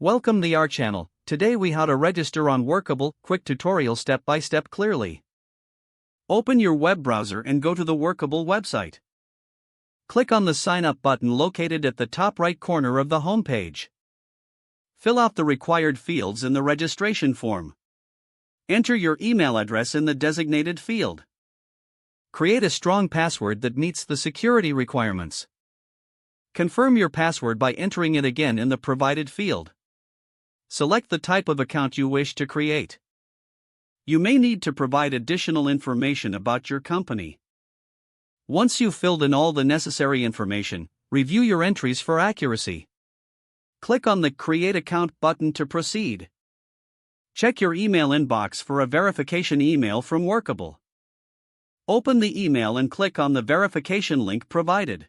Welcome to our channel. Today we how to register on Workable, quick tutorial step by step clearly. Open your web browser and go to the Workable website. Click on the sign up button located at the top right corner of the home page. Fill out the required fields in the registration form. Enter your email address in the designated field. Create a strong password that meets the security requirements. Confirm your password by entering it again in the provided field. Select the type of account you wish to create. You may need to provide additional information about your company. Once you've filled in all the necessary information, review your entries for accuracy. Click on the Create Account button to proceed. Check your email inbox for a verification email from Workable. Open the email and click on the verification link provided.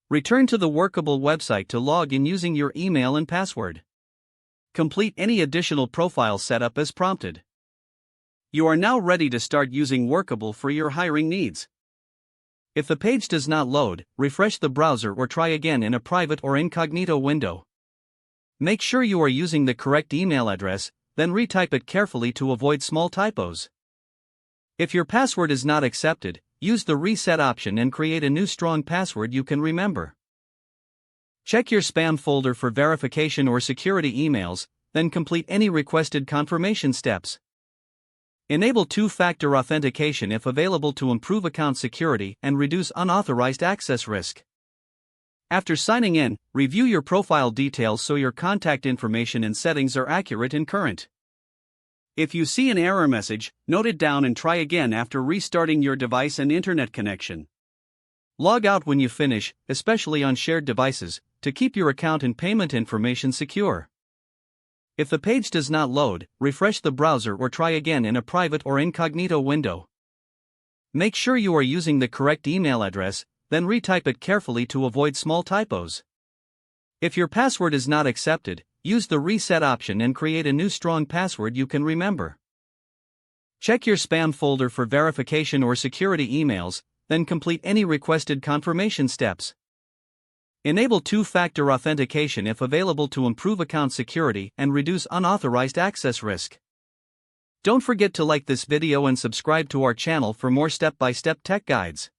Return to the Workable website to log in using your email and password. Complete any additional profile setup as prompted. You are now ready to start using Workable for your hiring needs. If the page does not load, refresh the browser or try again in a private or incognito window. Make sure you are using the correct email address, then retype it carefully to avoid small typos. If your password is not accepted, use the reset option and create a new strong password you can remember. Check your spam folder for verification or security emails, then complete any requested confirmation steps. Enable two-factor authentication if available to improve account security and reduce unauthorized access risk. After signing in, review your profile details so your contact information and settings are accurate and current. If you see an error message, note it down and try again after restarting your device and internet connection. Log out when you finish, especially on shared devices, to keep your account and payment information secure. If the page does not load, refresh the browser or try again in a private or incognito window. Make sure you are using the correct email address, then retype it carefully to avoid small typos. If your password is not accepted, use the reset option and create a new strong password you can remember. Check your spam folder for verification or security emails, then complete any requested confirmation steps. Enable two-factor authentication if available to improve account security and reduce unauthorized access risk. Don't forget to like this video and subscribe to our channel for more step-by-step tech guides.